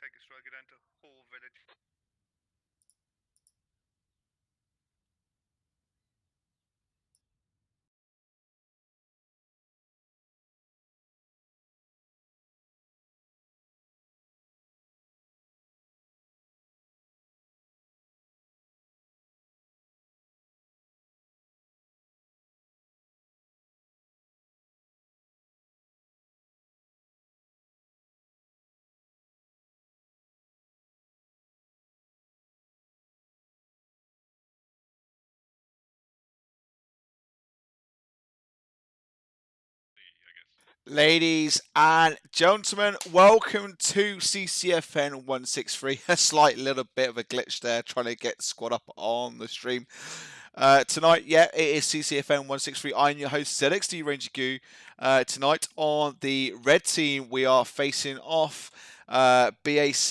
take a strike down to whole village. Ladies and gentlemen, welcome to CCFN 163. A slight little bit of a glitch there, trying to get the squad up on the stream. Tonight, yeah, it is CCFN 163. I'm your host, ZXD Ranger Goo. Tonight on the red team, we are facing off BAC,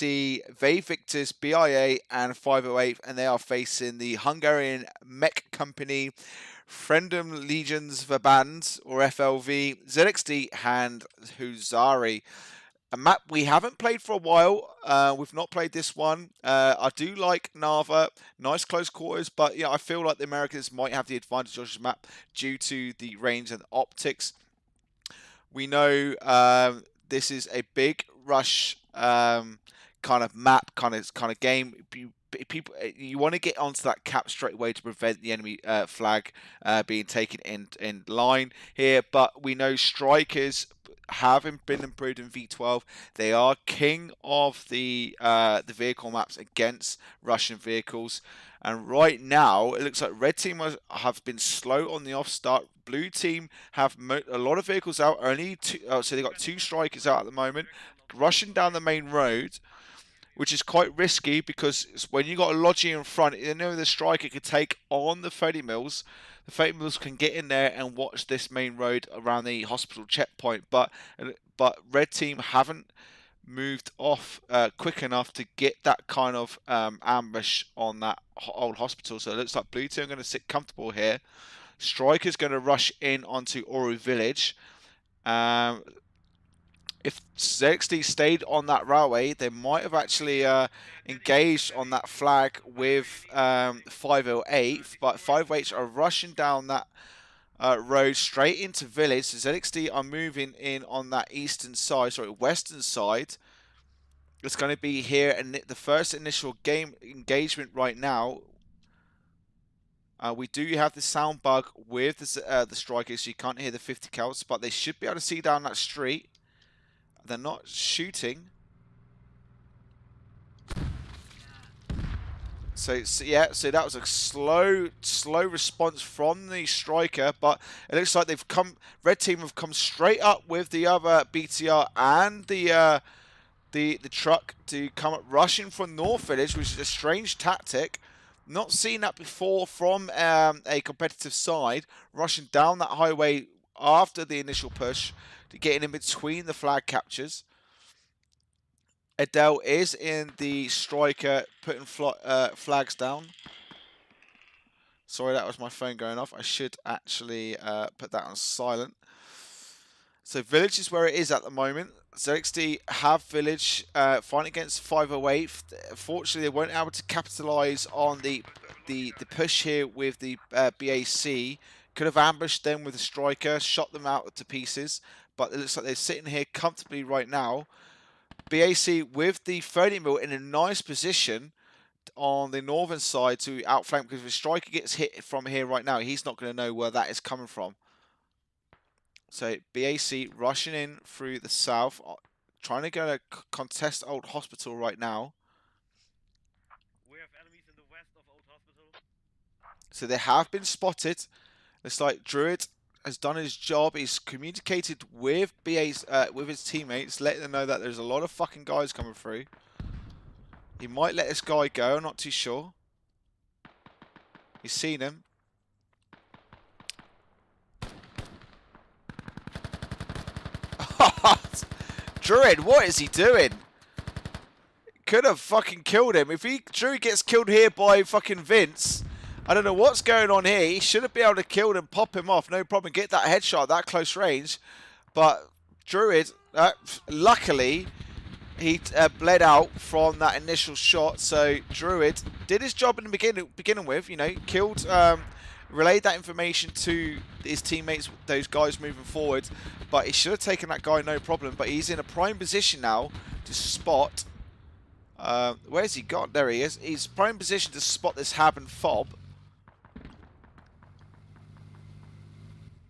Vey Victors, BIA, and 508, and they are facing the Hungarian Mech Company, Friendem Legions Verband, or FLV, ZXD, and Huzari. A map we haven't played for a while. We've not played this one. I do like Narva, nice close quarters, but yeah, I feel like the Americans might have the advantage of this map due to the range and optics. We know this is a big rush kind of map, kind of game. People, you want to get onto that cap straight away to prevent the enemy flag being taken in line here. But we know strikers have been improved in V12. They are king of the vehicle maps against Russian vehicles. And right now, it looks like red team have been slow on the off start. Blue team have a lot of vehicles out. Only two, so they got two strikers out at the moment, rushing down the main road, which is quite risky because when you got a Logi in front, you know the striker could take on the 30 mils. The 30 mils can get in there and watch this main road around the hospital checkpoint, but red team haven't moved off quick enough to get that kind of ambush on that old hospital. So it looks like blue team are going to sit comfortable here. Striker's going to rush in onto Oru Village. If ZXD stayed on that railway, they might have actually engaged on that flag with 508, but 508 are rushing down that road straight into village. So ZXD are moving in on that eastern side, sorry, western side. It's going to be here, and the first initial game engagement right now. We do have the sound bug with the strikers, so you can't hear the 50 counts, but they should be able to see down that street. They're not shooting. So yeah, so that was a slow response from the striker, but it looks like they've come. Red team have come straight up with the other BTR and the truck to come up rushing from North Village, which is a strange tactic. Not seen that before from a competitive side, rushing down that highway after the initial push to getting in between the flag captures. Adele is in the striker, putting flags down. Sorry, that was my phone going off. I should actually put that on silent. So Village is where it is at the moment. ZXD have Village fighting against 508. Fortunately, they weren't able to capitalise on the push here with the BAC. Could have ambushed them with a striker, shot them out to pieces. But it looks like they're sitting here comfortably right now. BAC with the 30 mil in a nice position on the northern side to outflank, because if a striker gets hit from here right now, he's not going to know where that is coming from. So BAC rushing in through the south, trying to go to contest Old Hospital right now. We have enemies in the west of Old Hospital. So they have been spotted. It's like Druid has done his job. He's communicated with with his teammates, letting them know that there's a lot of fucking guys coming through. He might let this guy go, I'm not too sure. He's seen him. Druid, what is he doing? Could have fucking killed him. If Druid gets killed here by fucking Vince, I don't know what's going on here. He should have been able to kill him, pop him off, no problem, get that headshot at that close range. But Druid, luckily, he bled out from that initial shot. So Druid did his job in the beginning with, you know, killed, relayed that information to his teammates, those guys moving forward. But he should have taken that guy no problem. But he's in a prime position now to spot. Where's he gone? There he is. He's prime position to spot this Hab and Fob.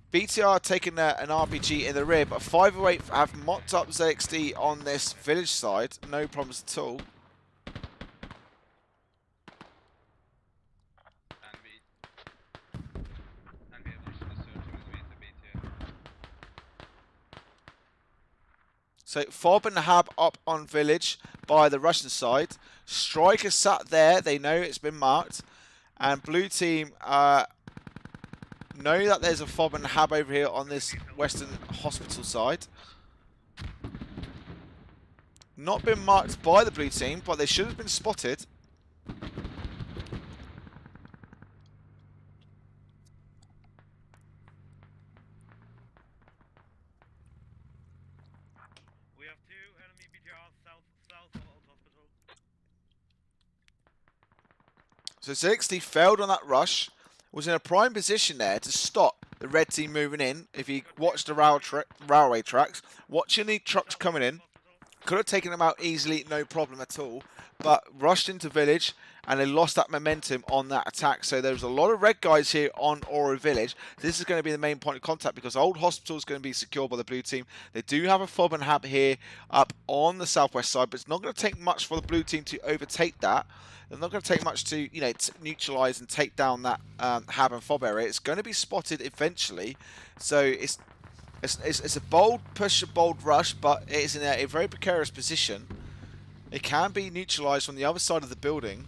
BTR taking an RPG in the rear, but 508 have mocked up ZXD on this village side. No problems at all. So Fob and Hab up on village by the Russian side. Striker sat there. They know it's been marked. And blue team know that there's a Fob and Hab over here on this western hospital side. Not been marked by the blue team, but they should have been spotted. We have 2 enemy BTRs south of Old Hospital. So 60 failed on that rush. Was in a prime position there to stop the red team moving in. If he watched the railway tracks, watching the trucks coming in, could have taken them out easily, no problem at all. But rushed into village and they lost that momentum on that attack. So there's a lot of red guys here on Oro Village. This is going to be the main point of contact because Old Hospital is going to be secured by the blue team. They do have a Fob and Hab here up on the southwest side, but it's not going to take much for the blue team to overtake that. They're not going to take much to, you know, neutralise and take down that Hab and Fob area. It's going to be spotted eventually. So it's a bold push, a bold rush, but it's in a very precarious position. It can be neutralised from the other side of the building.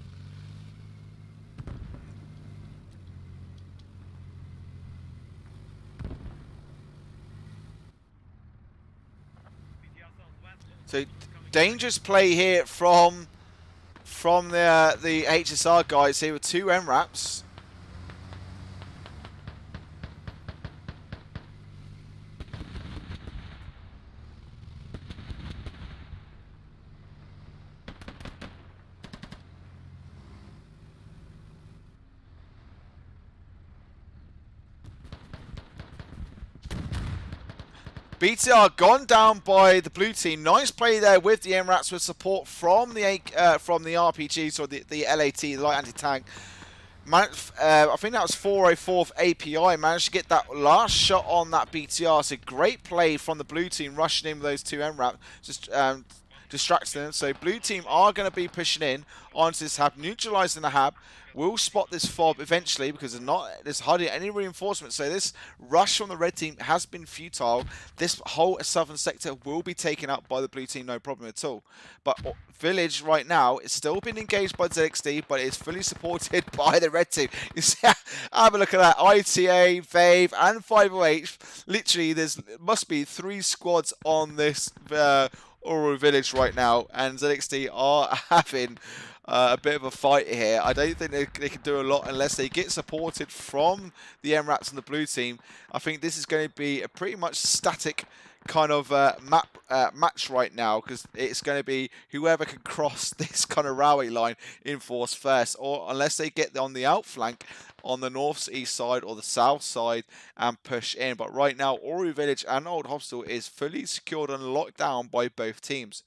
So dangerous play here from the HSR guys here with 2 MRAPs. BTR gone down by the blue team. Nice play there with the MRAPs with support from the RPGs or the LAT, the light anti-tank. I think that was 404th API. Managed to get that last shot on that BTR. So great play from the blue team rushing in with those 2 MRAPs. Just distracting them. So blue team are going to be pushing in onto this Hab, neutralising the Hab. Will spot this Fob eventually because there's hardly any reinforcement. So this rush from the red team has been futile. This whole southern sector will be taken up by the blue team, no problem at all. But village right now is still being engaged by ZXD, but it's fully supported by the red team. You see, have a look at that. ITA, Vave, and 508. Literally, must be 3 squads on this Oro Village right now, and ZXD are having a bit of a fight here. I don't think they can do a lot unless they get supported from the MRAPs and the blue team. I think this is going to be a pretty much static kind of match right now because it's going to be whoever can cross this kind of railway line in force first, or unless they get on the outflank on the north-east side or the south side and push in. But right now, Oro Village and Old Hospital is fully secured and locked down by both teams.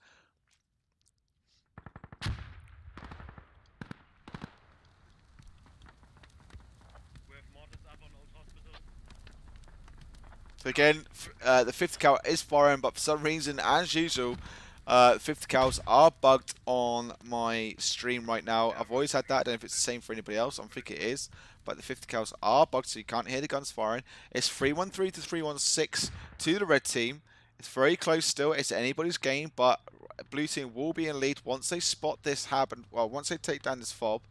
So again, the 50 cal is firing, but for some reason, as usual, 50 cals are bugged on my stream right now. I've always had that. I don't know if it's the same for anybody else. I think it is. But the 50 cals are bugged, so you can't hear the guns firing. It's 313 to 316 to the red team. It's very close still. It's anybody's game, but blue team will be in lead once they spot this happen. Well, once they take down this Fob.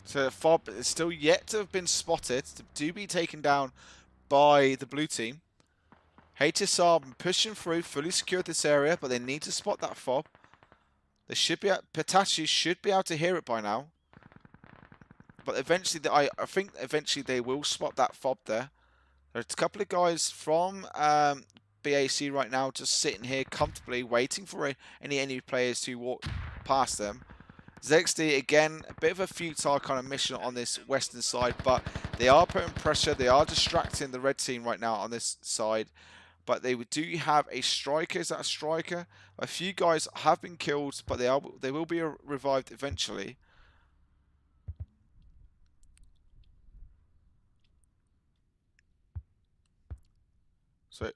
So the fob is still yet to have been spotted, to be taken down by the blue team. HSR pushing through, fully secured this area, but they need to spot that fob. They should be Patachi should be able to hear it by now. But eventually, I think eventually they will spot that fob there. There's a couple of guys from BAC right now just sitting here comfortably waiting for any enemy players to walk past them. ZXD, again, a bit of a futile kind of mission on this western side, but they are putting pressure. They are distracting the red team right now on this side. But they do have a striker. Is that a striker? A few guys have been killed, but they will be revived eventually. So,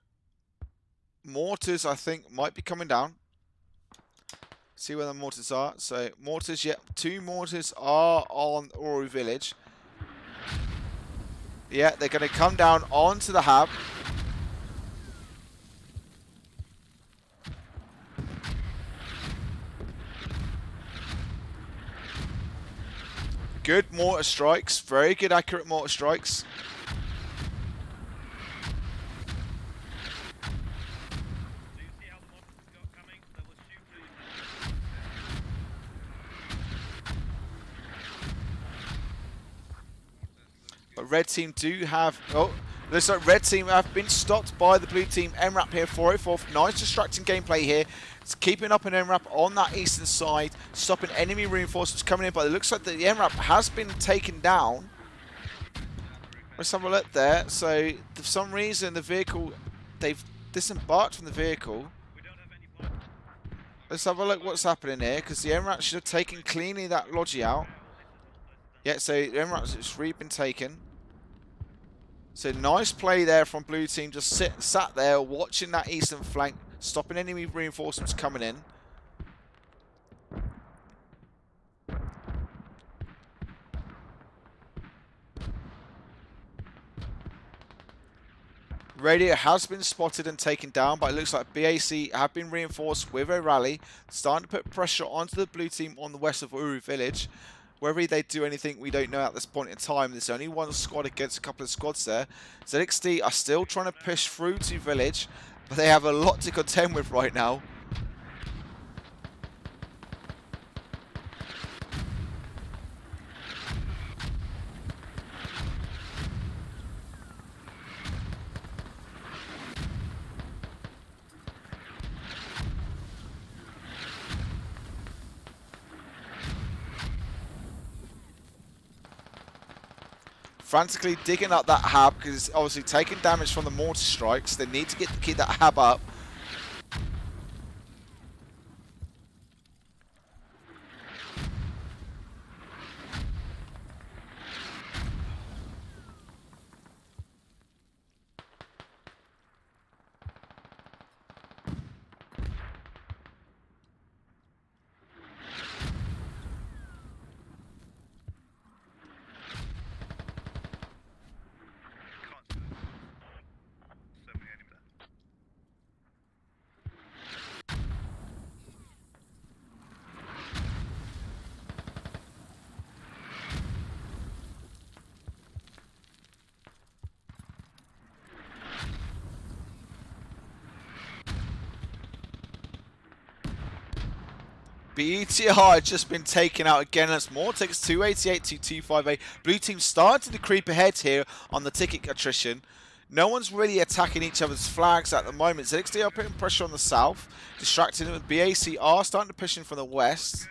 mortars, I think, might be coming down. See where the mortars are. So, mortars, yeah, 2 mortars are on Uru Village. Yeah, they're going to come down onto the hub. Good mortar strikes. Very good, accurate mortar strikes. But red team do have... Oh, looks like red team have been stopped by the blue team. MRAP here, 404. Nice distracting gameplay here. It's keeping up an MRAP on that eastern side, stopping enemy reinforcements coming in. But it looks like the MRAP has been taken down. Let's have a look there. So, for some reason, the vehicle... They've disembarked from the vehicle. Let's have a look what's happening here, because the MRAP should have taken cleanly that Logi out. Yeah, so the MRAP's really been taken. So nice play there from blue team, just sat there watching that eastern flank, stopping enemy reinforcements coming in. Radio has been spotted and taken down, but it looks like BAC have been reinforced with a rally, starting to put pressure onto the blue team on the west of Uru Village. Whether they do anything, we don't know at this point in time. There's only one squad against a couple of squads there. ZXD are still trying to push through to Village, but they have a lot to contend with right now. Frantically digging up that hab because it's obviously taking damage from the mortar strikes. They need to keep that hab up. BETR has just been taken out again. That's more. Takes 288 to 258. Blue team starting to creep ahead here on the ticket attrition. No one's really attacking each other's flags at the moment. ZXD are putting pressure on the south, distracting them. BAC are starting to push in from the west.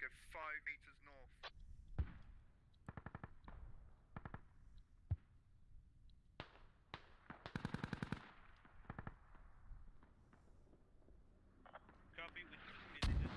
go 5 meters north. Copy with visited.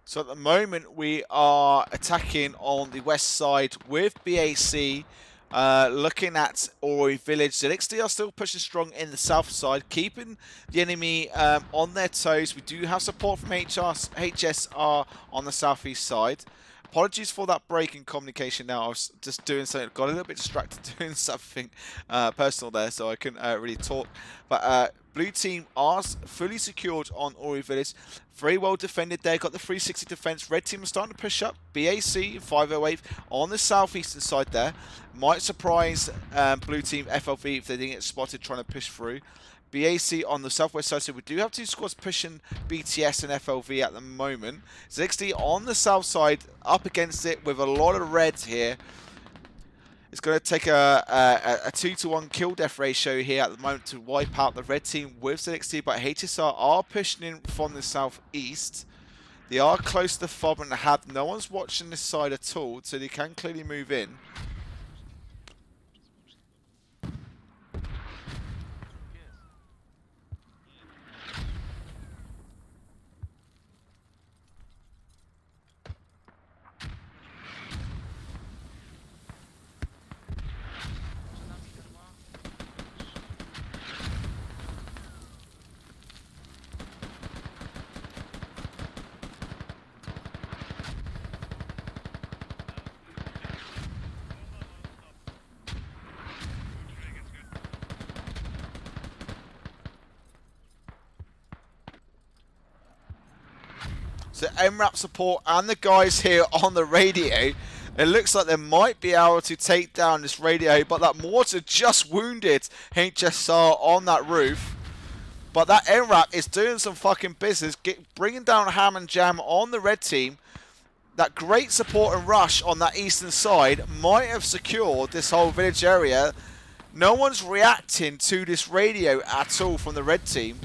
So at the moment we are attacking on the west side with BAC, looking at Ori Village. ZXD are still pushing strong in the south side, keeping the enemy on their toes. We do have support from HSR on the southeast side. Apologies for that break in communication now. I was just doing something, got a little bit distracted doing something personal there, so I couldn't really talk. But blue team are fully secured on Ori Village. Very well defended there, got the 360 defense. Red team are starting to push up. BAC 508 on the southeastern side there. Might surprise blue team FLV if they didn't get spotted trying to push through. BAC on the southwest side, so we do have two squads pushing BTS and FLV at the moment. ZXD on the south side, up against it with a lot of reds here. It's going to take a 2-to-1 kill-death ratio here at the moment to wipe out the red team with ZXD, but HSR are pushing in from the southeast. They are close to the fob and have no one's watching this side at all, so they can clearly move in. So MRAP support and the guys here on the radio, it looks like they might be able to take down this radio, but that mortar just wounded HSR on that roof. But that MRAP is doing some fucking business, bringing down Ham and Jam on the red team. That great support and rush on that eastern side might have secured this whole village area. No one's reacting to this radio at all from the red team.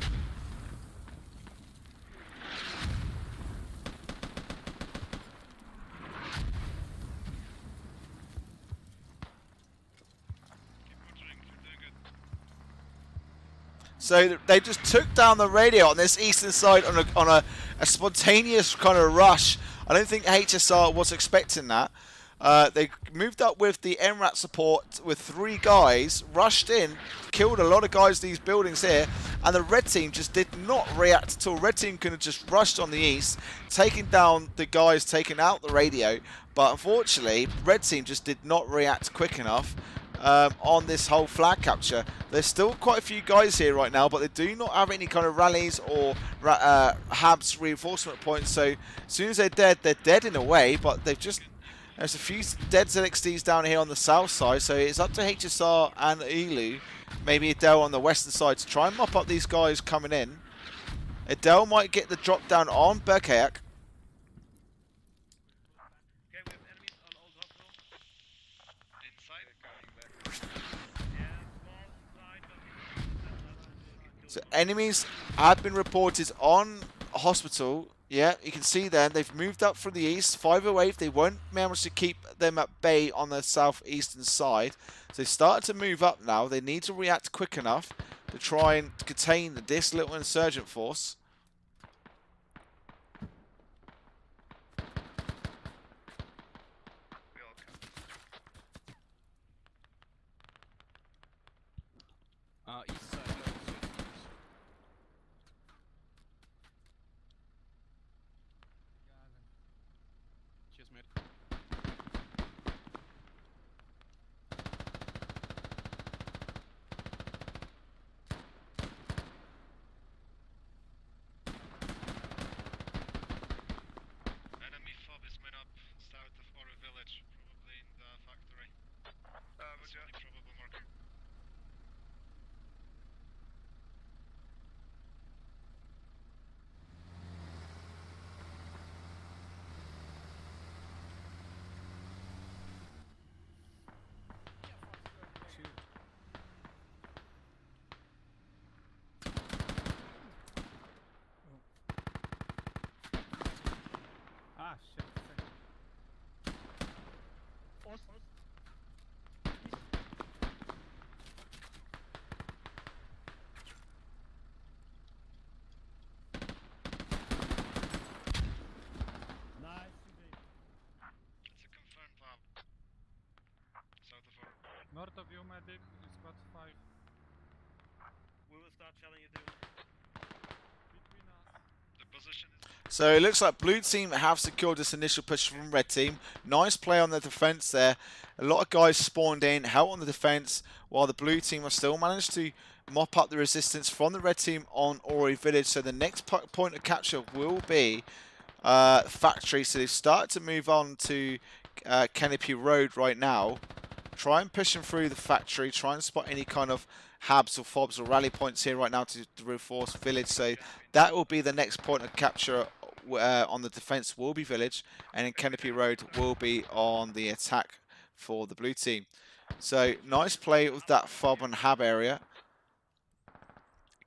So they just took down the radio on this eastern side on a spontaneous kind of rush. I don't think HSR was expecting that. They moved up with the MRAT support with 3 guys, rushed in, killed a lot of guys in these buildings here, and the red team just did not react at all. Red team could have just rushed on the east, taking down the guys, taking out the radio, but unfortunately, red team just did not react quick enough. On this whole flag capture. There's still quite a few guys here right now, but they do not have any kind of rallies or HABs reinforcement points, so as soon as they're dead in a way, but they've just... There's a few dead ZXDs down here on the south side, so it's up to HSR and Elu, maybe Adele on the western side, to try and mop up these guys coming in. Adele might get the drop down on Berkayak. So enemies have been reported on hospital. Yeah, you can see then they've moved up from the east. 508, they won't manage to keep them at bay on the southeastern side. So they started to move up now. They need to react quick enough to try and contain this little insurgent force. So it looks like blue team have secured this initial push from red team. Nice play on the defense there. A lot of guys spawned in, help on the defense, while the blue team have still managed to mop up the resistance from the red team on Ori Village. So the next point of capture will be factory. So they've started to move on to Canopy Road right now. Try and push them through the factory. Try and spot any kind of habs or fobs or rally points here right now to reinforce village. So that will be the next point of capture on the defense will be village, and then Canopy Road will be on the attack for the blue team. So nice play with that fob and hab area.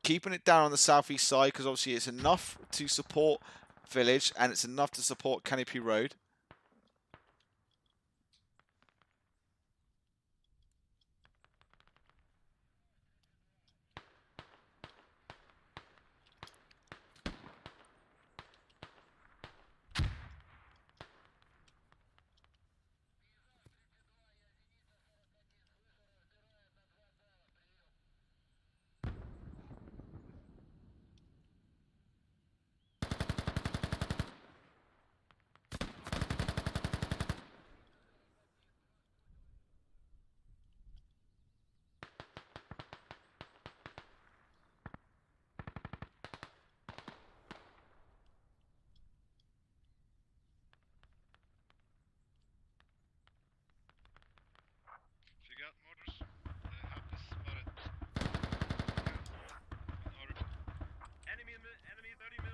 Keeping it down on the southeast side because obviously it's enough to support village and it's enough to support Canopy Road. Enemy 30 mil.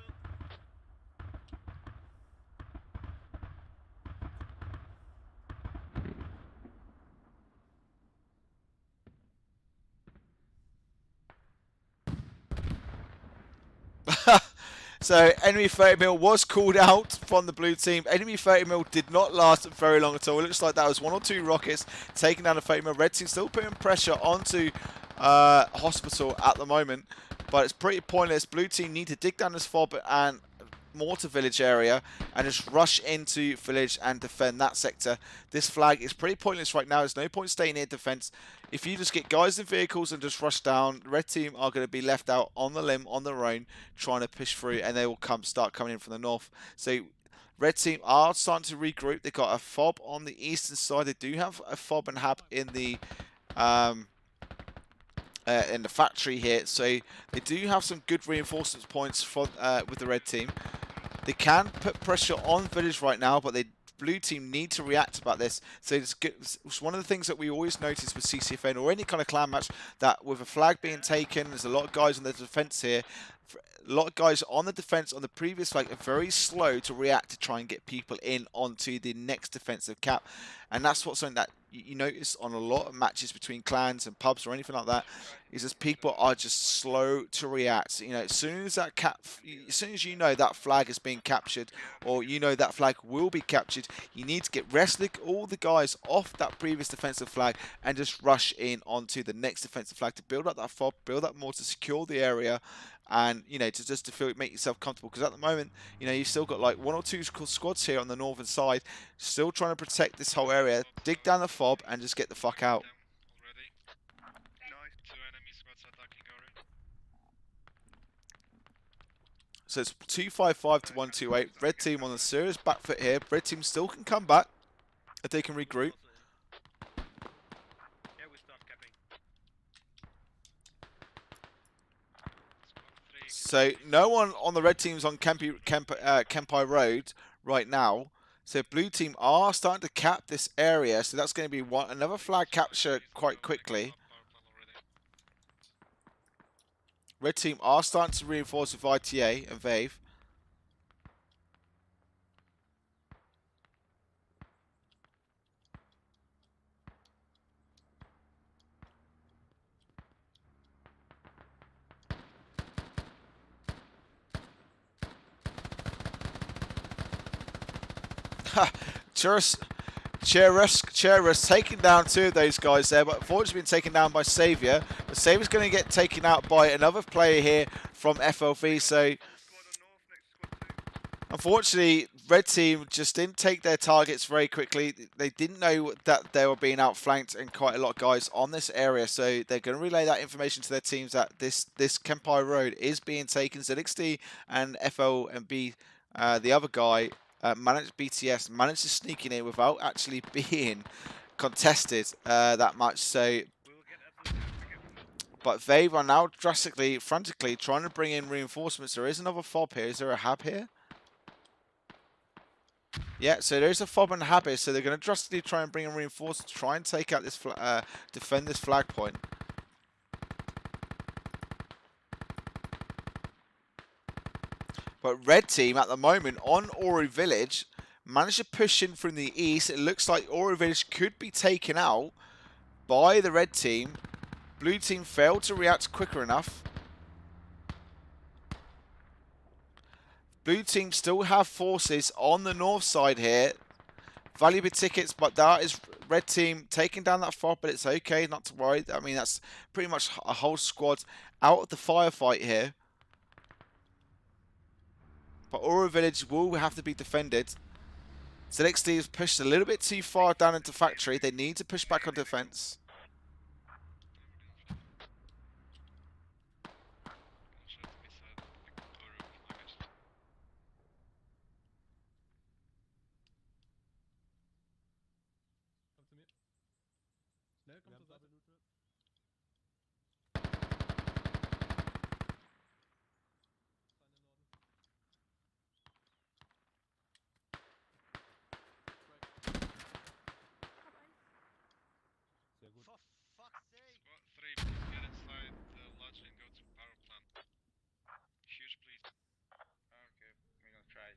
So enemy 30 mil was called out from the blue team. Enemy 30 mil did not last very long at all. It looks like that was 1 or 2 rockets taking down the 30 mil. Red team still putting pressure onto hospital at the moment, but it's pretty pointless. Blue team need to dig down this fob and mortar village area and just rush into village and defend that sector. This flag is pretty pointless right now. There's no point staying near defense. If you just get guys in vehicles and just rush down, red team are going to be left out on the limb on their own trying to push through, and they will start coming in from the north. So red team are starting to regroup. They've got a fob on the eastern side. They do have a fob and hab in the factory here, so they do have some good reinforcement points for, with the red team. They can put pressure on village right now, but the blue team need to react about this. So it's one of the things that we always notice with CCFN or any kind of clan match, that with a flag being taken, there's a lot of guys on the defense here. A lot of guys on the defense on the previous flag are very slow to react to try and get people in onto the next defensive cap, and that's what's something that you notice on a lot of matches between clans and pubs or anything like that, is that people are just slow to react. You know, as soon as you know that flag is being captured, or you know that flag will be captured, you need to get all the guys off that previous defensive flag and just rush in onto the next defensive flag to build up that fob, build up more to secure the area, and you know, to make yourself comfortable. Because at the moment, you know, you've still got like 1 or 2 squads here on the northern side, still trying to protect this whole area. Dig down the fob and just get the fuck out. So it's 255 to 128. Red team on a serious back foot here. Red team still can come back if they can regroup. So no one on the red team's on Kempai Road right now. So blue team are starting to cap this area. So that's going to be another flag capture quite quickly. Red team are starting to reinforce with ITA and Vave. Cherus taking down 2 of those guys there, but unfortunately been taken down by Saviour. But Saviour's going to get taken out by another player here from FLV. So unfortunately, red team just didn't take their targets very quickly. They didn't know that they were being outflanked and quite a lot of guys on this area. So they're going to relay that information to their teams that this Kempai Road is being taken. ZXD and FLB The other guy BTS managed to sneak in without actually being contested that much. So, We will get absolutely everything. but they are now drastically, frantically trying to bring in reinforcements. There is another fob here. Is there a hab here? Yeah, so there's a fob and a hab here. So they're going to drastically try and bring in reinforcements, try and take out this, defend this flag point. But red team at the moment on Ori Village managed to push in from the east. It looks like Ori Village could be taken out by the red team. Blue team failed to react quicker enough. Blue team still have forces on the north side here. Valuable tickets, but that is red team taking down that fob, but it's okay, not to worry. I mean, that's pretty much a whole squad out of the firefight here. But Aura Village will have to be defended. Zelixty is pushed a little bit too far down into factory. They need to push back on defense. For fuck's sake! Squad 3, please get inside the lodge and go to power plant. Huge, please. Okay, we're gonna try.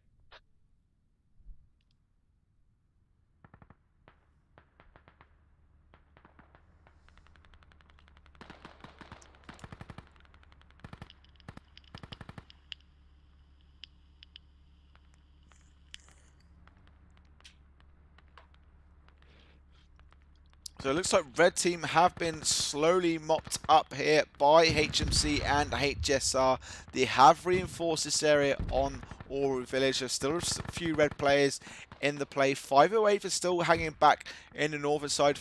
So it looks like red team have been slowly mopped up here by HMC and HSR. They have reinforced this area on Aura Village. There's still a few red players in the play. 508 is still hanging back in the northern side,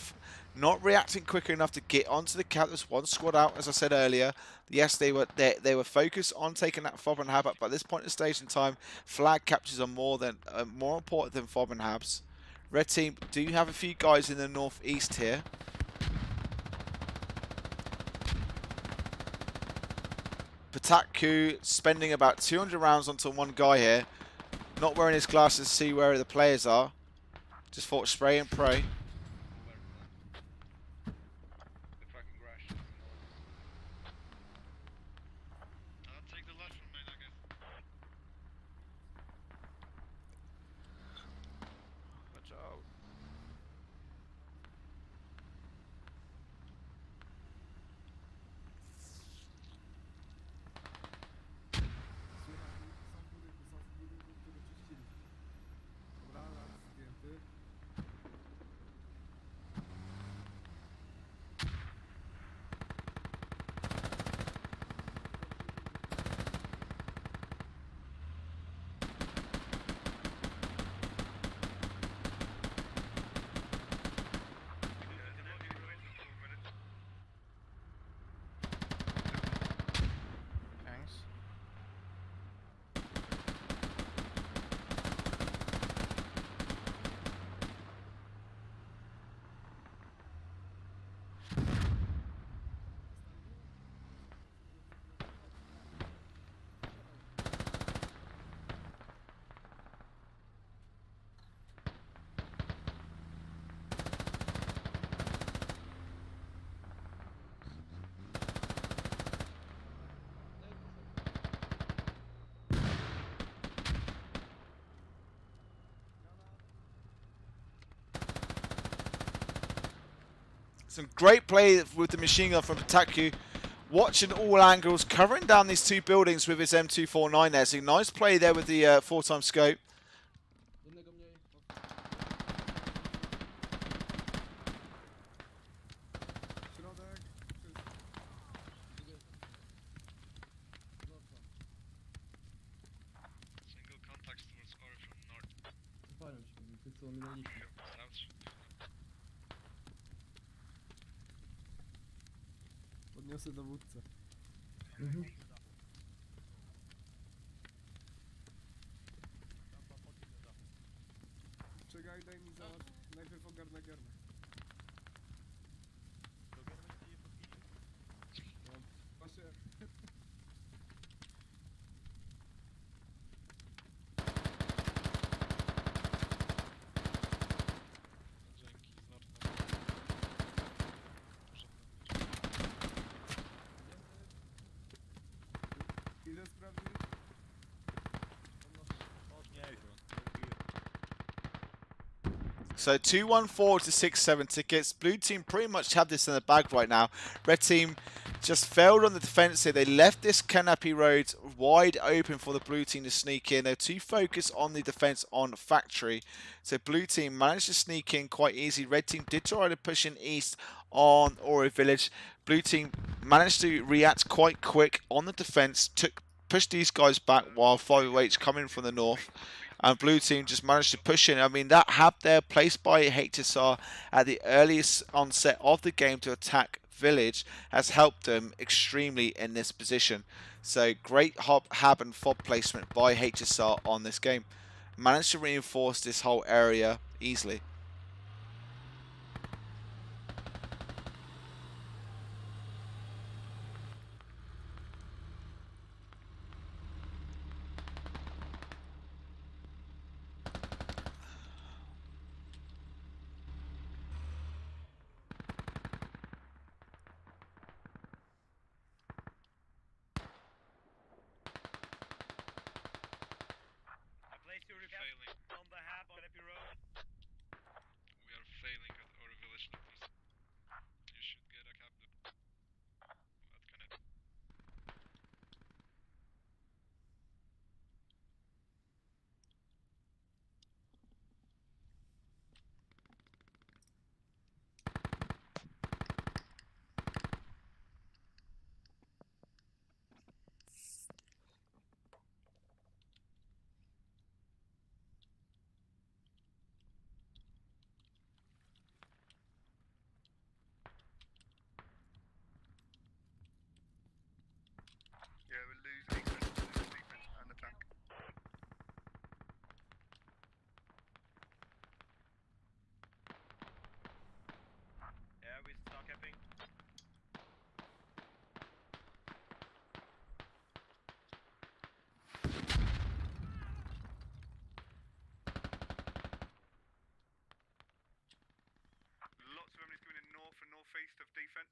not reacting quicker enough to get onto the cap. There's one squad out, as I said earlier. Yes, they were focused on taking that fob and hab up, but at this point in the stage in time, flag captures are more important than fob and habs. Red team do have a few guys in the northeast here. Pataku spending about 200 rounds onto one guy here. Not wearing his glasses to see where the players are. Just thought spray and pray. The fucking rush. I'll take the lodge from mine, I guess. Watch out. Thanks. Some great play with the machine gun from Pataku. Watching all angles, covering down these two buildings with his M249 there. So nice play there with the 4x scope. Single contacts towards Ori from north. South. Podniosę dowódcę. czekaj, daj mi załatwić. Najpierw ogarnę garnę. To garnek ci je podpisze. No, właśnie... Dzięki, z Narva. Idę sprawdzić. So 214 to 6-7 tickets. Blue team pretty much have this in the bag right now. Red team just failed on the defense here. They left this canopy road wide open for the blue team to sneak in. They're too focused on the defense on factory. So blue team managed to sneak in quite easy. Red team did try to push in east on Ori Village. Blue team managed to react quite quick on the defense, pushed these guys back while 508's coming from the north. And blue team just managed to push in. I mean, that hab there placed by HSR at the earliest onset of the game to attack village has helped them extremely in this position. So great hab and fob placement by HSR on this game. Managed to reinforce this whole area easily. Failing. On the hab on Epi Road. We are failing at our village numbers. You should get a cap. What can I do? Yeah, we'll lose defense and attack. Yeah, we start capping. Lots of enemies coming in north and northeast of defense.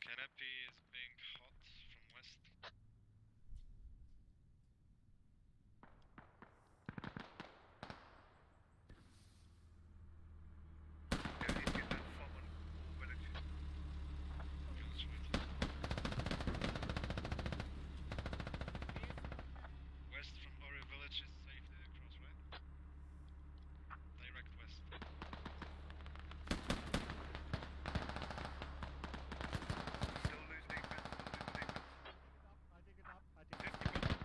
Canopy is being hot from west. Yeah, we need to get that fob on all village. Village right. West from Ori Village is safe to cross, right? Direct west. Still lose defense, still lose defense. I dig it up. 50%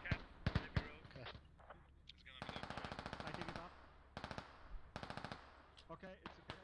cap on Epi Road. It's gonna be the I dig it up. Okay, it's okay.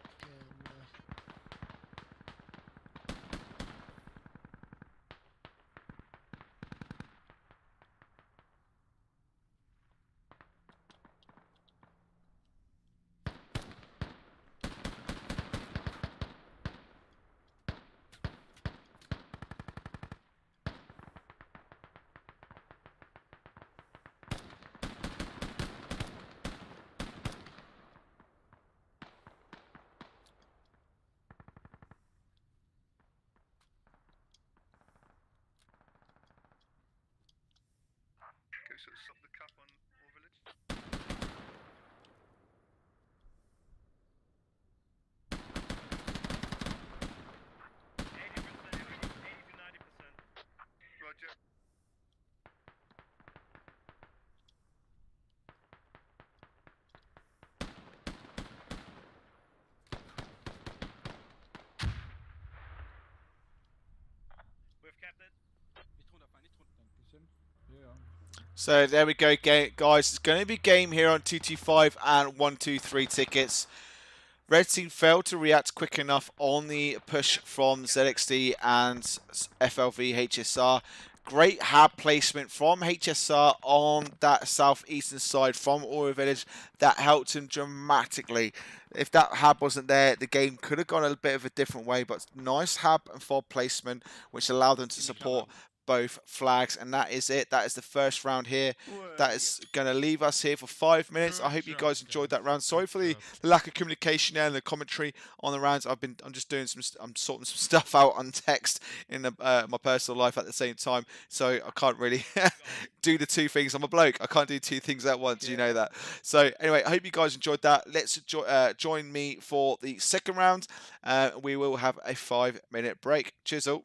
Okay, so stop the cap on all village. Roger. We've capped it. Nicht runterfallen, nicht runter. Dankeschön. Ja, ja. So there we go, guys. It's going to be game here on 225 and 123 tickets. Red team failed to react quick enough on the push from ZXD and FLV HSR. Great hab placement from HSR on that southeastern side from Oro Village. That helped him dramatically. If that hab wasn't there, the game could have gone a bit of a different way, but nice hab and fob placement, which allowed them to support both flags. And that is it. That is the first round here. That is going to leave us here for 5 minutes. I hope you guys enjoyed that round. Sorry for the lack of communication there and the commentary on the rounds. I'm just doing I'm sorting some stuff out on text in my personal life at the same time, so I can't really do the two things. I'm a bloke. I can't do two things at once. You know that. So anyway, I hope you guys enjoyed that. Let's join me for the second round. We will have a 5-minute break. Cheers all.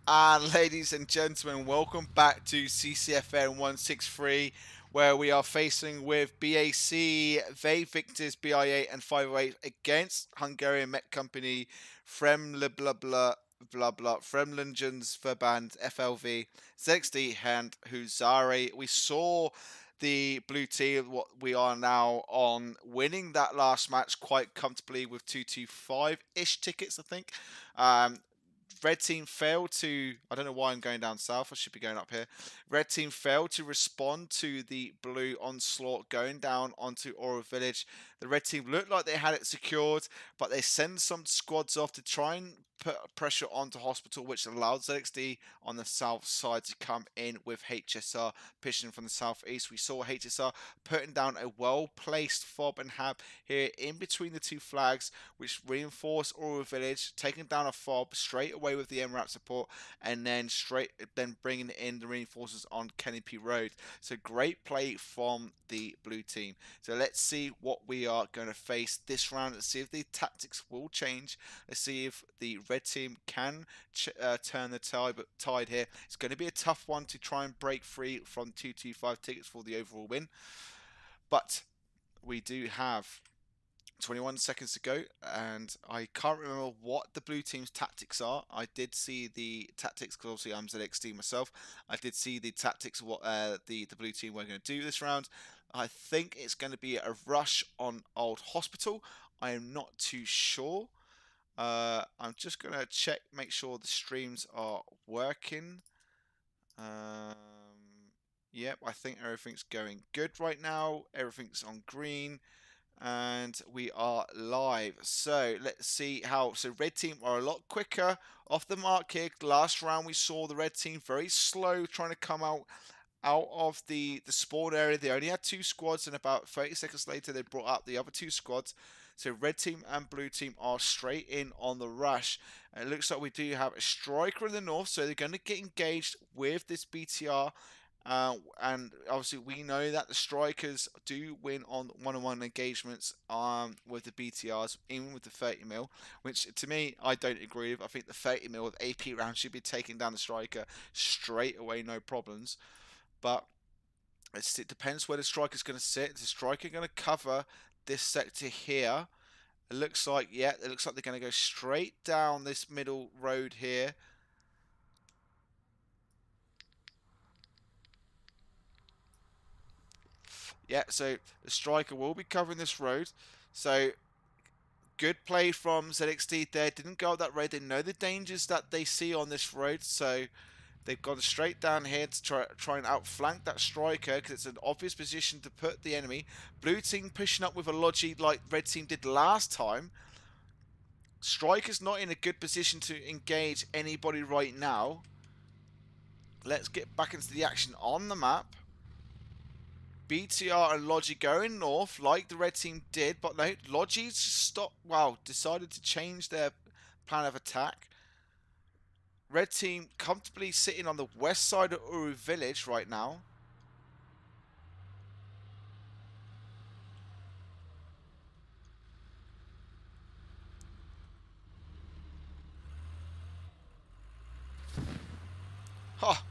And ladies and gentlemen, welcome back to CCFN 163, where we are facing with BAC, They Victors, BI8 and 508 against Hungarian Met Company, Fremle blah blah blah blah, Fremlingens Verband, FLV, ZXD and Huzari. We saw the blue team, what we are now on, winning that last match quite comfortably with 225-ish tickets, I think. Red team failed to, I don't know why I'm going down south, I should be going up here. Red team failed to respond to the blue onslaught going down onto Aura Village. The red team looked like they had it secured, but they send some squads off to try and put pressure onto Hospital, which allowed ZXD on the south side to come in with HSR pushing from the southeast. We saw HSR putting down a well-placed fob and hab here in between the two flags, which reinforced Aura Village, taking down a fob straight away with the MRAP support, and then bringing in the reinforcements on Kenny P Road. So great play from the blue team. So let's see what we are going to face this round. Let's see if the tactics will change. Let's see if the red team can turn the tide here. It's going to be a tough one to try and break free from 225 tickets for the overall win, but we do have 21 seconds to go, and I can't remember what the blue team's tactics are. I did see the tactics, because obviously I'm ZXD myself. I did see the tactics of what the blue team were going to do this round. I think it's going to be a rush on Old Hospital. I am not too sure. I'm just going to check, make sure the streams are working. Yep, I think everything's going good right now. Everything's on green. And we are live. So let's see how. So red team are a lot quicker off the mark here. Last round we saw the red team very slow trying to come out of the spawn area. They only had 2 squads, and about 30 seconds later they brought out the other 2 squads. So red team and blue team are straight in on the rush. And it looks like we do have a striker in the north, so they're going to get engaged with this BTR. And obviously we know that the strikers do win on one-on-one engagements with the BTRs, even with the 30mm, which to me, I don't agree with. I think the 30mm with AP rounds should be taking down the striker straight away, no problems. But it depends where the striker's going to sit. Is the striker going to cover this sector here? It looks like, yeah, it looks like they're going to go straight down this middle road here. Yeah, so the striker will be covering this road. So good play from ZXD there. Didn't go up that road. They know the dangers that they see on this road. So they've gone straight down here to try and outflank that striker, because it's an obvious position to put the enemy. Blue team pushing up with a logi like red team did last time. Striker's not in a good position to engage anybody right now. Let's get back into the action on the map. BTR and Logi going north like the red team did, but no, Logi's decided to change their plan of attack. Red team comfortably sitting on the west side of Uru Village right now. Oh,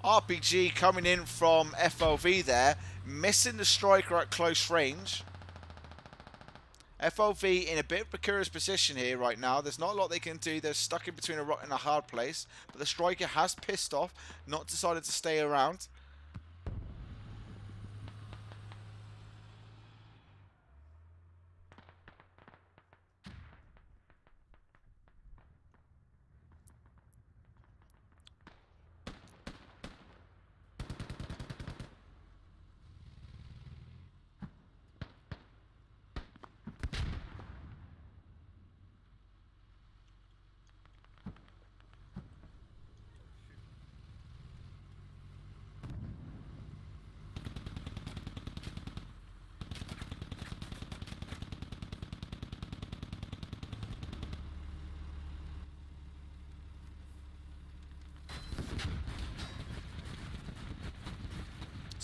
RPG coming in from FLV there, missing the striker at close range. FLV in a bit of a precarious position here right now. There's not a lot they can do. They're stuck in between a rock and a hard place. But the striker has pissed off, not decided to stay around.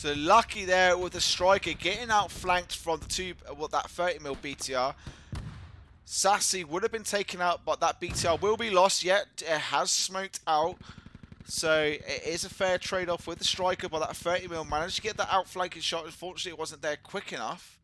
So lucky there with the striker getting outflanked from the that 30mm BTR. Sassy would have been taken out, but that BTR will be lost. Yet it has smoked out. So it is a fair trade-off with the striker, but that 30mm managed to get that outflanking shot. Unfortunately, it wasn't there quick enough.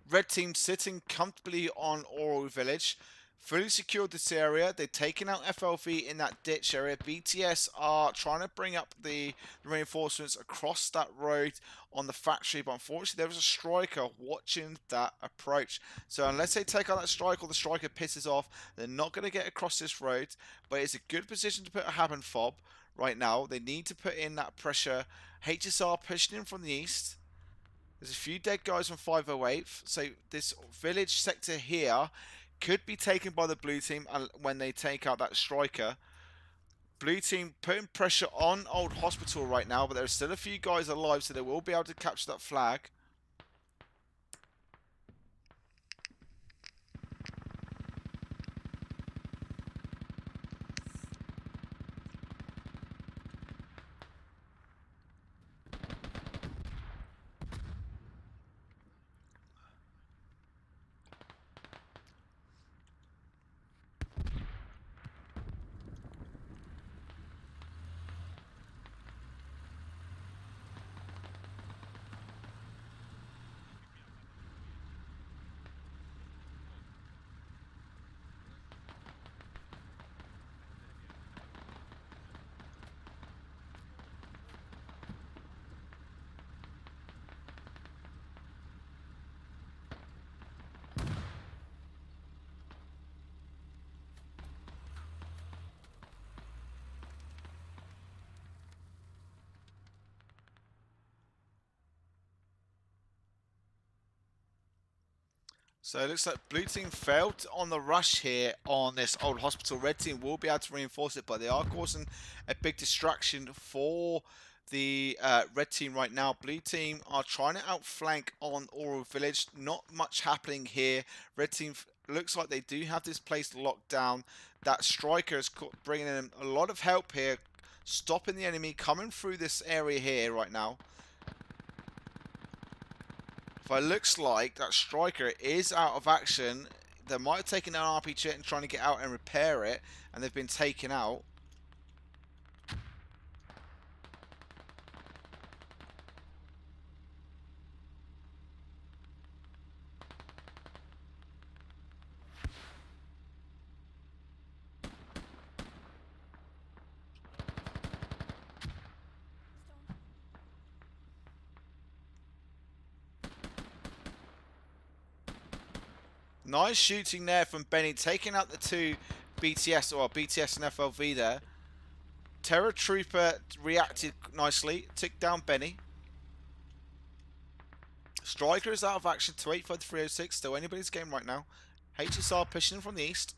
Red team sitting comfortably on Oro Village. Fully secured this area. They've taken out FLV in that ditch area. BTS are trying to bring up the reinforcements across that road on the factory. But unfortunately, there was a striker watching that approach. So unless they take out that striker or the striker pisses off, they're not going to get across this road. But it's a good position to put a hab and fob right now. They need to put in that pressure. HSR pushing in from the east. There's a few dead guys from 508, so this village sector here could be taken by the blue team when they take out that striker. Blue team putting pressure on Old Hospital right now, but there are still a few guys alive, so they will be able to capture that flag. So it looks like blue team failed on the rush here on this Old Hospital. Red team will be able to reinforce it, but they are causing a big distraction for the red team right now. Blue team are trying to outflank on Oral Village. Not much happening here. Red team looks like they do have this place locked down. That striker is bringing in a lot of help here, stopping the enemy coming through this area here right now. But it looks like that striker is out of action. They might have taken an RPG and trying to get out and repair it, and they've been taken out. Nice shooting there from Benny, taking out the two BTS, or BTS and FLV there. Terror Trooper reacted nicely, took down Benny. Striker is out of action, 285-306, still anybody's game right now. HSR pushing from the east.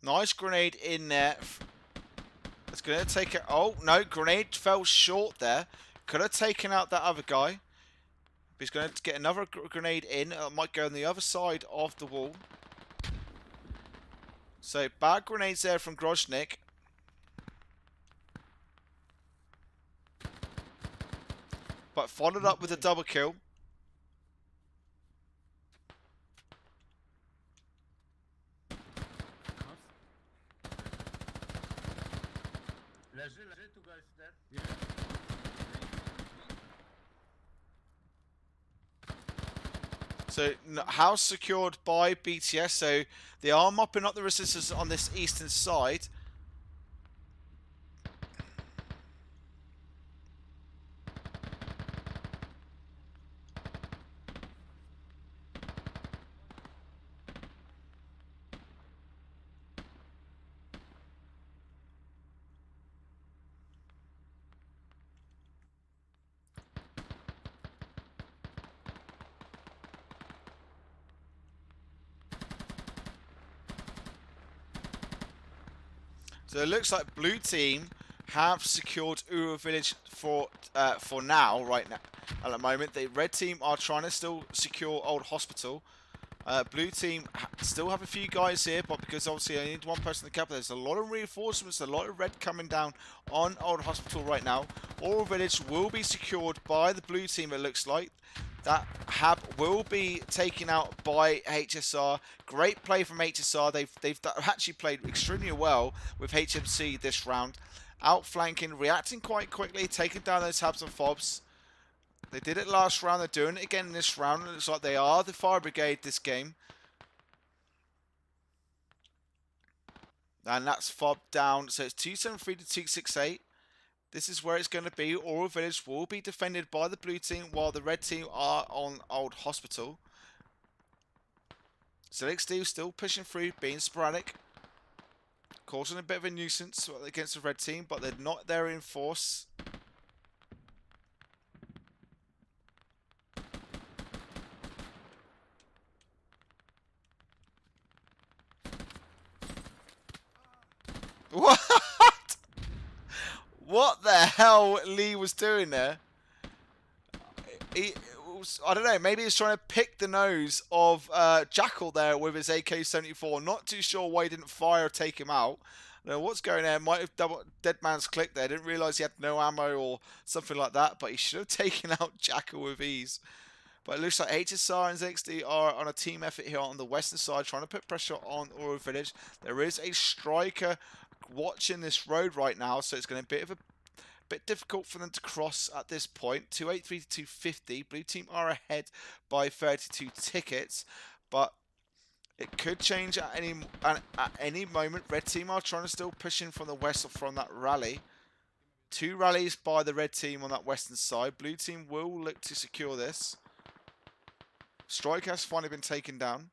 Nice grenade in there. It's going to take it. Oh, no. Grenade fell short there. Could have taken out that other guy. But he's going to get another grenade in. It might go on the other side of the wall. So, bad grenades there from Groznik. but followed up with a double kill. Leży, two guys dead. Yeah. So house secured by BTS. So they are mopping up the resistance on this eastern side. So it looks like blue team have secured Uru Village for now, right now. At the moment, the red team are trying to still secure Old Hospital. Blue team still have a few guys here, but because obviously I need one person to capital, there's a lot of reinforcements, a lot of red coming down on Old Hospital right now. Uru Village will be secured by the blue team, it looks like. That hab will be taken out by HSR. Great play from HSR. They've actually played extremely well with HMC this round. Outflanking, reacting quite quickly, taking down those habs and fobs. They did it last round. They're doing it again in this round. It looks like they are the fire brigade this game. And that's fob down. So it's 273 to 268. This is where it's going to be. Uru Village will be defended by the blue team while the red team are on Old Hospital. Select Steve still pushing through, being sporadic. Causing a bit of a nuisance against the red team, but they're not there in force. What? What the hell Lee was doing there? I don't know, maybe he's trying to pick the nose of Jackal there with his AK-74. Not too sure why he didn't fire or take him out. I don't know what's going there. Might have double dead man's click there. Didn't realise he had no ammo or something like that. But he should have taken out Jackal with ease. But it looks like HSR and ZXD are on a team effort here on the western side, trying to put pressure on Uru Village. There is a striker watching this road right now, so it's going to be a bit difficult for them to cross at this point. 283 to 250. Blue team are ahead by 32 tickets, but it could change at any moment. Red team are trying to still push in from the west from that rally. 2 rallies by the red team on that western side. Blue team will look to secure this. Strike has finally been taken down.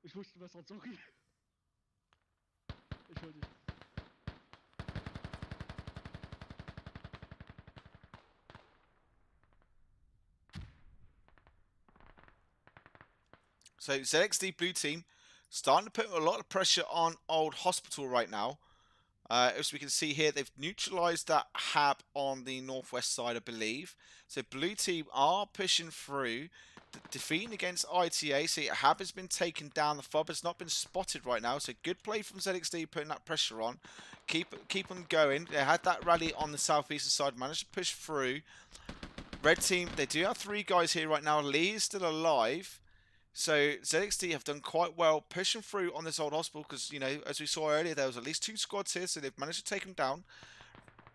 Ich wusste besser, sorry. Ich hol dich. So ZXD blue team starting to put a lot of pressure on Old Hospital right now. As we can see here, they've neutralized that hab on the northwest side, I believe. So blue team are pushing through, defeating against ITA. So hab has been taken down. The fob has not been spotted right now. So good play from ZXD, putting that pressure on. Keep them going. They had that rally on the southeastern side, managed to push through. Red team, they do have 3 guys here right now. Lee is still alive. So ZXD have done quite well pushing through on this Old Hospital because, you know, as we saw earlier, there was at least 2 squads here, so they've managed to take them down.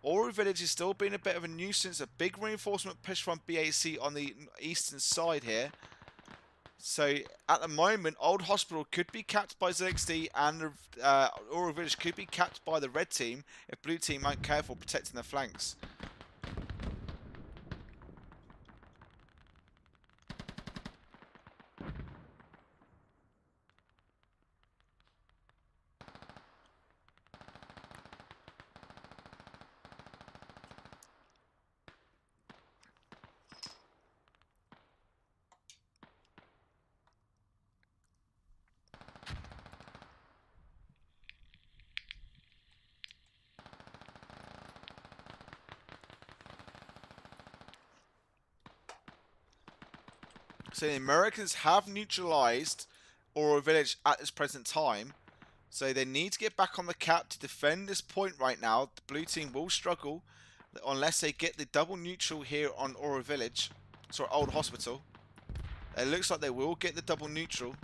Oro Village is still being a bit of a nuisance. A big reinforcement push from BAC on the eastern side here. So at the moment, Old Hospital could be capped by ZXD and Oro Village could be capped by the red team if blue team aren't careful protecting their flanks. So the Americans have neutralized Oro Village at this present time. So they need to get back on the cap to defend this point right now. The blue team will struggle unless they get the double neutral here on Oro Village. Sorry, Old Hospital. It looks like they will get the double neutral.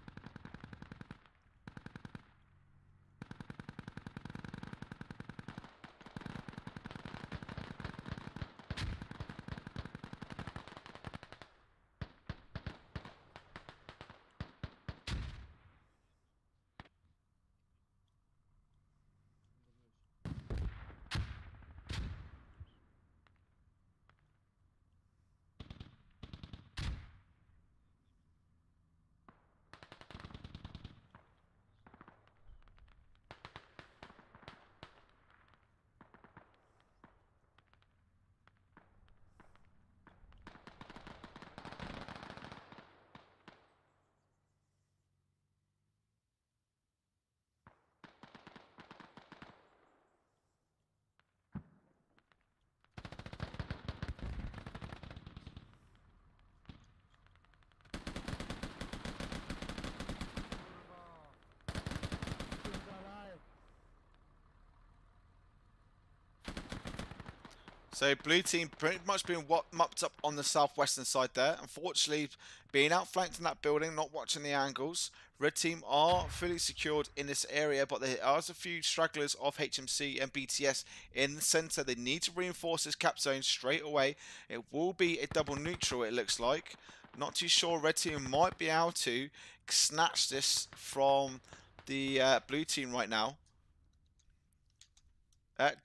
So blue team pretty much being mopped up on the southwestern side there. Unfortunately, being outflanked in that building, not watching the angles. Red team are fully secured in this area, but there are a few stragglers of HMC and BTS in the centre. They need to reinforce this cap zone straight away. It will be a double neutral, it looks like. Not too sure. Red team might be able to snatch this from the blue team right now.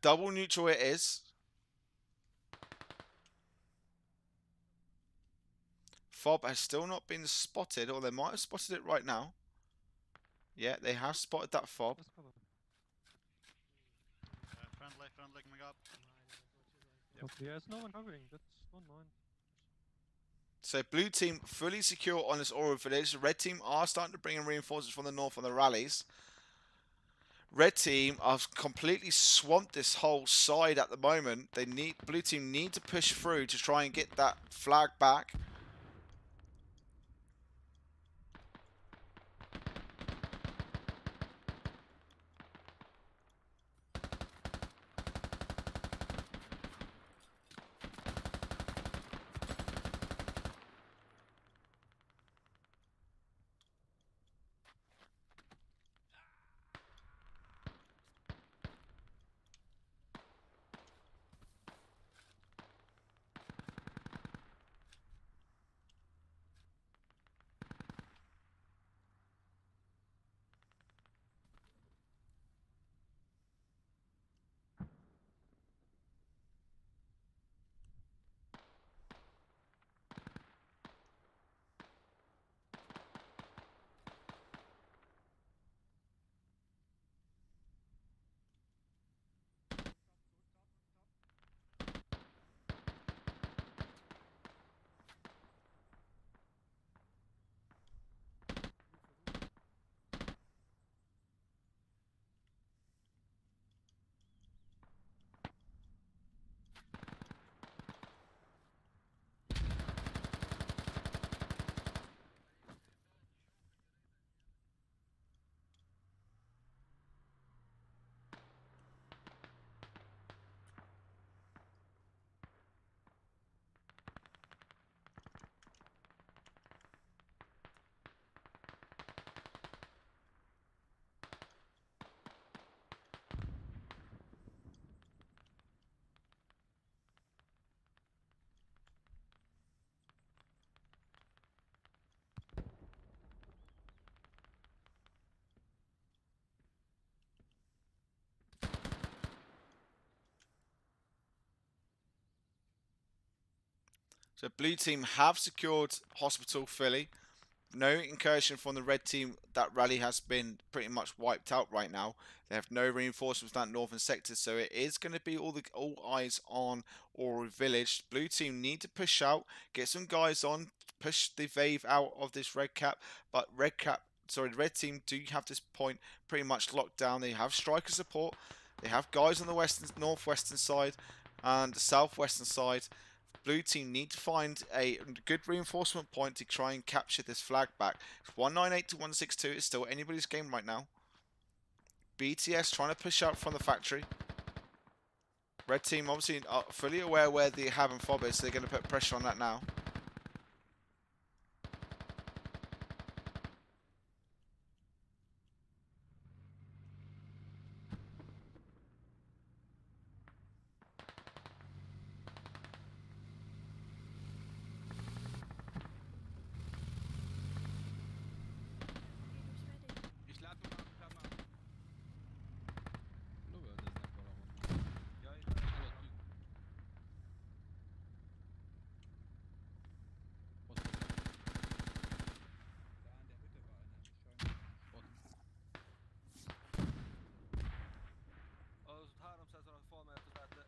Double neutral it is. Fob has still not been spotted, or they might have spotted it right now. Yeah, they have spotted that fob. Let's cover. Friendly coming up. Okay, there's no one covering. That's 1-9. So blue team fully secure on this Oro Village. The red team are starting to bring in reinforcements from the north on the rallies. Red team have completely swamped this whole side at the moment. Blue team need to push through to try and get that flag back. So blue team have secured hospital fully. No incursion from the red team. That rally has been pretty much wiped out right now. They have no reinforcements from that northern sector, so it is going to be all eyes on Oro Village. Blue team need to push out, get some guys on, push the Vave out of this red cap. But red team do have this point pretty much locked down. They have striker support. They have guys on the northwestern side and the southwestern side. Blue team need to find a good reinforcement point to try and capture this flag back. It's 198 to 162. It's still anybody's game right now. BTS trying to push out from the factory. Red team obviously are fully aware where the Hab and Fob is, so they're going to put pressure on that now. Ich lade nur mal Klammer. Az 300 alatt fal mellett az át, de...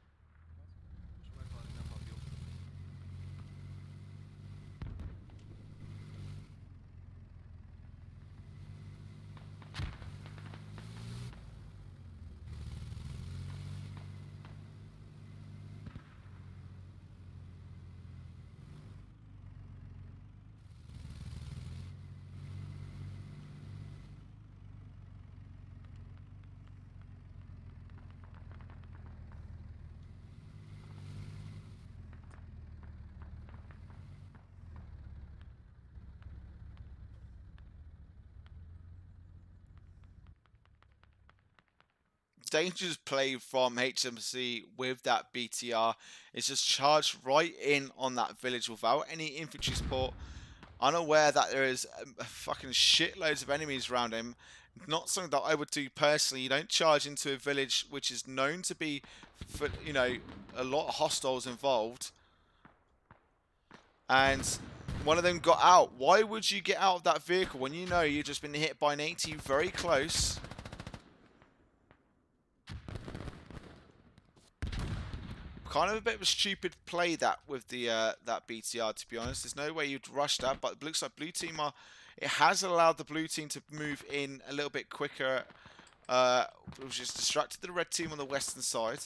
Most meghalni nem hat jó. Dangerous play from HMC with that BTR. It's just charged right in on that village without any infantry support, unaware that there is fucking shitloads of enemies around him. Not something that I would do personally. You don't charge into a village which is known to be, you know, a lot of hostiles involved. And one of them got out. Why would you get out of that vehicle when you know you've just been hit by an AT very close? Kind of a bit of a stupid play that with the that BTR, to be honest. There's no way you'd rush that, but it looks like blue team are. It has allowed the blue team to move in a little bit quicker, which has distracted the red team on the western side.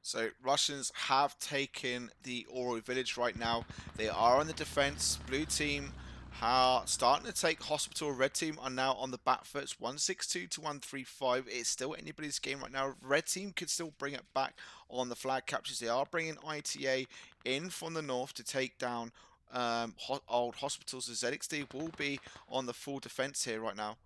So Russians have taken the Oro village right now. They are on the defense. Blue team Starting to take hospital. Red team are now on the back foot. It's 162 to 135. It's still anybody's game right now. Red team could still bring it back on the flag captures. They are bringing ITA in from the north to take down old hospitals. The ZXD will be on the full defense here right now.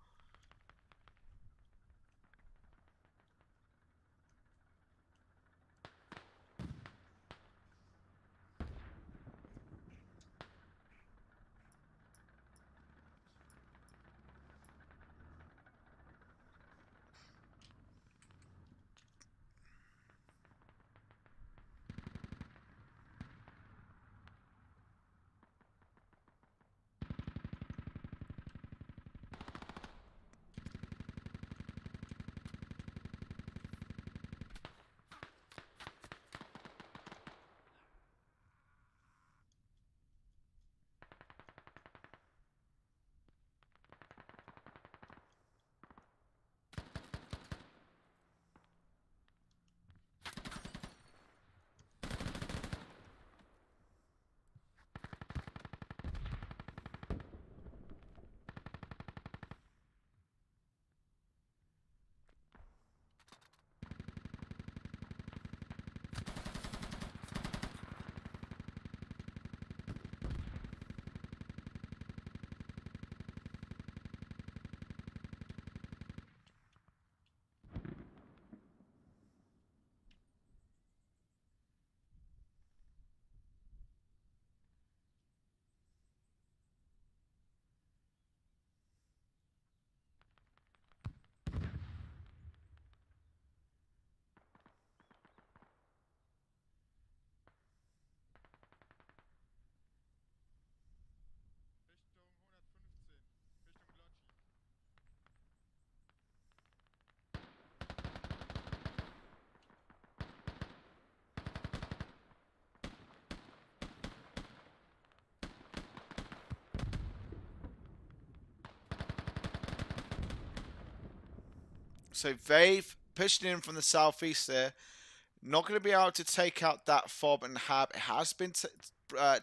So they've pushed in from the southeast there. Not going to be able to take out that fob and hab. It has been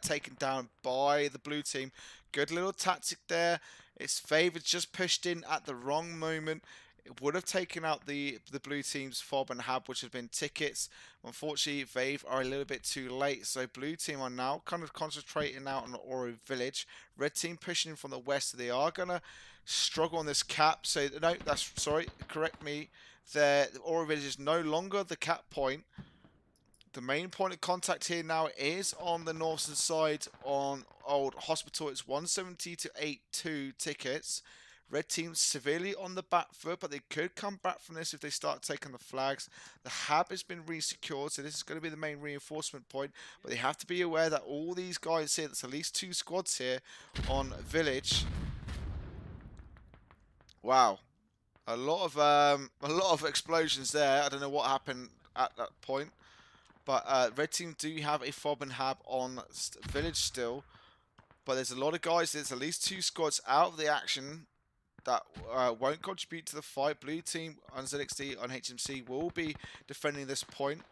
taken down by the blue team. Good little tactic there. It's favored just pushed in at the wrong moment. It would have taken out the blue team's fob and hab, which have been tickets. Unfortunately, they are a little bit too late. So blue team are now kind of concentrating out on Oro Village. Red team pushing in from the west. They are going to struggle on this cap. So no, that's sorry. Correct me. The Oro Village is no longer the cap point. The main point of contact here now is on the northern side on Old Hospital. It's 170 to 82 tickets. Red team severely on the back foot, but they could come back from this if they start taking the flags. The hab has been resecured, so this is going to be the main reinforcement point. But they have to be aware that all these guys here, there's at least 2 squads here on Village. Wow. A lot of explosions there. I don't know what happened at that point. But red team do have a fob and hab on Village still. But there's a lot of guys. There's at least 2 squads out of the action that won't contribute to the fight. Blue team on ZXD on HMC will be defending this point.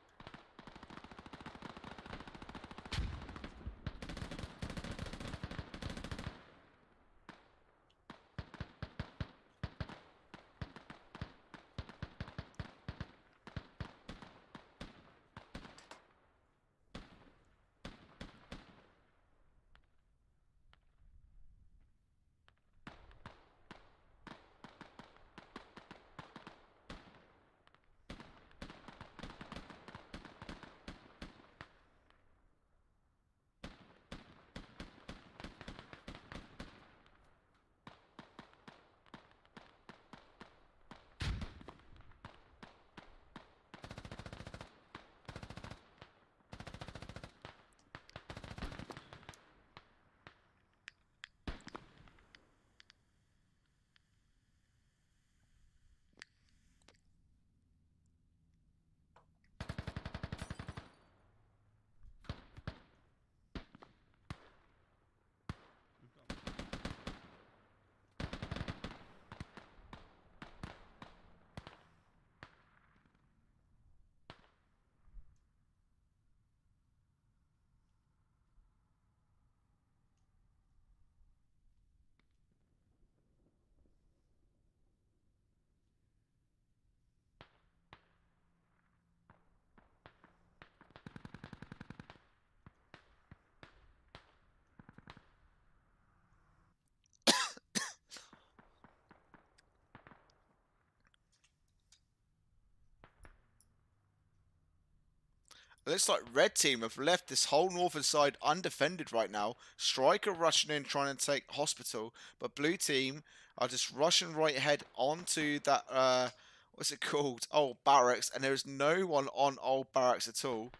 It looks like red team have left this whole northern side undefended right now. Striker rushing in trying to take hospital, but blue team are just rushing right ahead onto that what's it called? Old barracks, and there is no one on old barracks at all.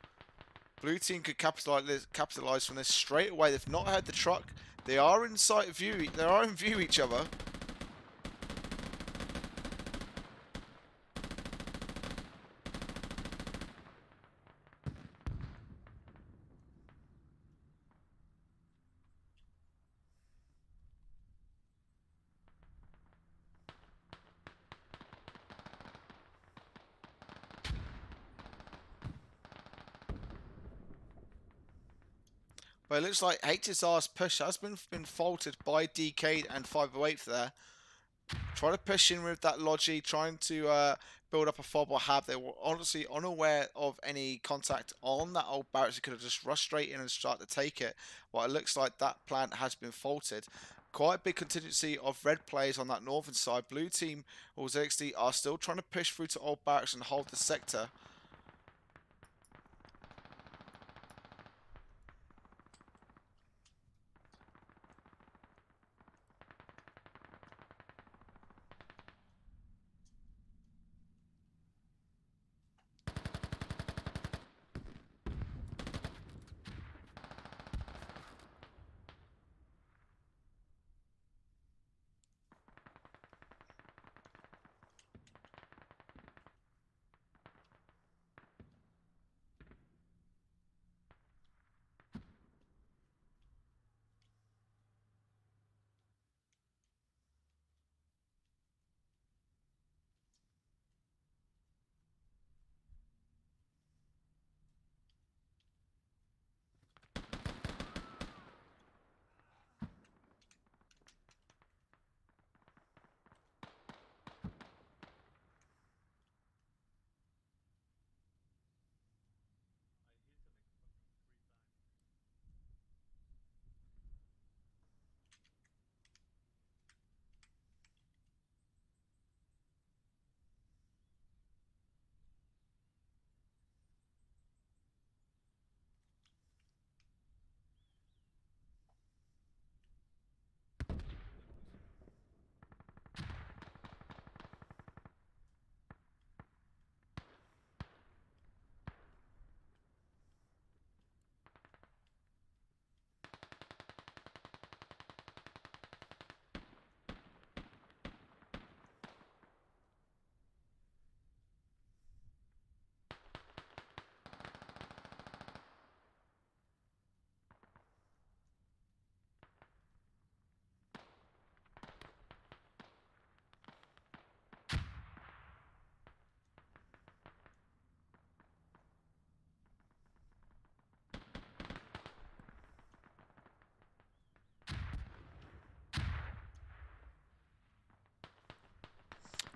Blue team could capitalize from this straight away. They've not heard the truck. They are in sight of view. They are in view each other. But it looks like HSR's push has been faulted by DK and 508 there. Trying to push in with that Logi, trying to build up a fob or have. They were honestly unaware of any contact on that old barracks. They could have just rushed straight in and start to take it. Well, it looks like that plan has been faulted. Quite a big contingency of red players on that northern side. Blue team or ZXD are still trying to push through to old barracks and hold the sector.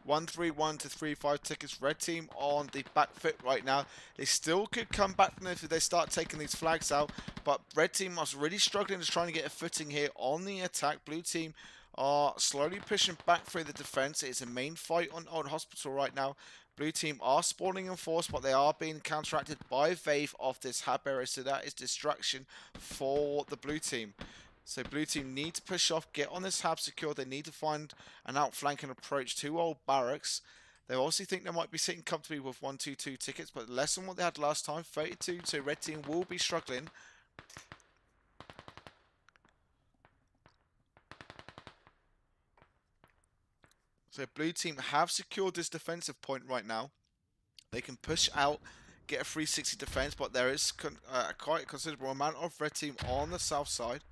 One 3-1 to 3-5 tickets. Red team on the back foot right now. They still could come back from this if they start taking these flags out. But red team is really struggling to trying to get a footing here on the attack. Blue team are slowly pushing back through the defense. It's a main fight on Old Hospital right now. Blue team are spawning in force, but they are being counteracted by Wave of this hab area. So that is distraction for the blue team. So blue team need to push off, get on this hab secure. They need to find an outflanking approach to old barracks. They also think they might be sitting comfortably with 1-2-2 tickets, but less than what they had last time. 32, so red team will be struggling. So blue team have secured this defensive point right now. They can push out, get a 360 defense, but there is quite a considerable amount of red team on the south side.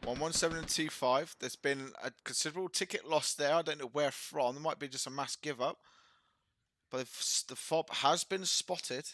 One 117 and 25. There's been a considerable ticket loss there. I don't know where from. There might be just a mass give up. But the fob has been spotted.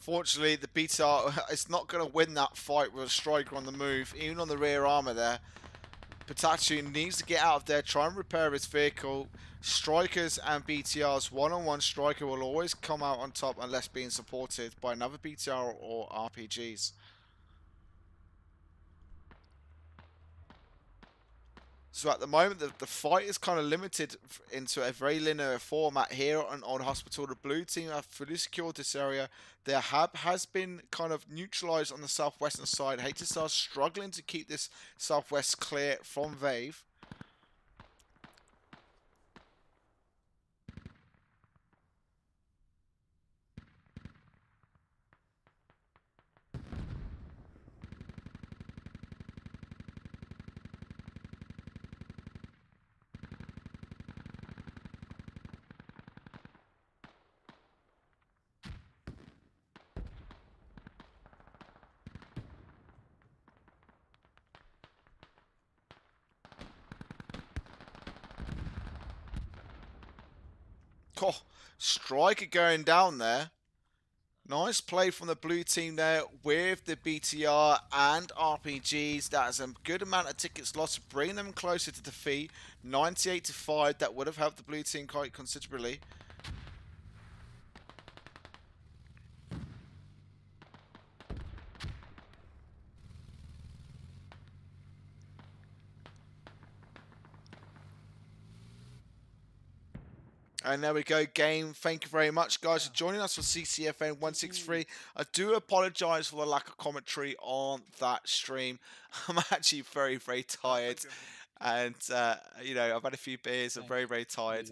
Fortunately, the BTR is not going to win that fight with a striker on the move, even on the rear armor there. Patachi needs to get out of there, try and repair his vehicle. Strikers and BTRs, one-on-one striker will always come out on top unless being supported by another BTR or RPGs. So at the moment, the fight is kind of limited into a very linear format here on Old Hospital. The blue team have fully secured this area. Their hub has been kind of neutralized on the southwestern side. HSR struggling to keep this southwest clear from Vave. Oh, striker going down there. Nice play from the blue team there with the BTR and RPGs. That's a good amount of tickets lost to bring them closer to defeat. 98-5. That would have helped the blue team quite considerably. And there we go, game. Thank you very much, guys, for joining us for CCFN 163. I do apologise for the lack of commentary on that stream. I'm actually very, very tired. And, you know, I've had a few beers. I'm very, very tired.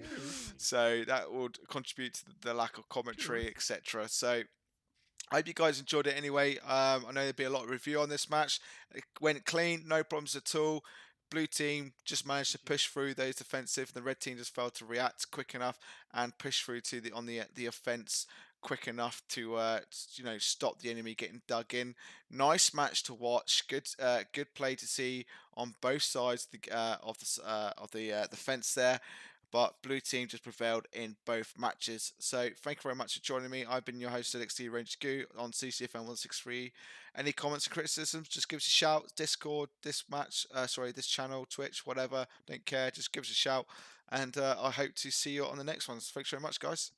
So that would contribute to the lack of commentary, etc. So I hope you guys enjoyed it anyway. I know there'll be a lot of review on this match. It went clean, no problems at all. Blue team just managed to push through those defensive. The red team just failed to react quick enough and push through to the offense quick enough to you know, stop the enemy getting dug in. Nice match to watch. Good play to see on both sides of the fence there. But blue team just prevailed in both matches. So thank you very much for joining me. I've been your host, LXD Range Goo on CCFN 163. Any comments and criticisms, just give us a shout. Discord, this channel, Twitch, whatever. Don't care. Just give us a shout. And I hope to see you on the next ones. Thanks very much, guys.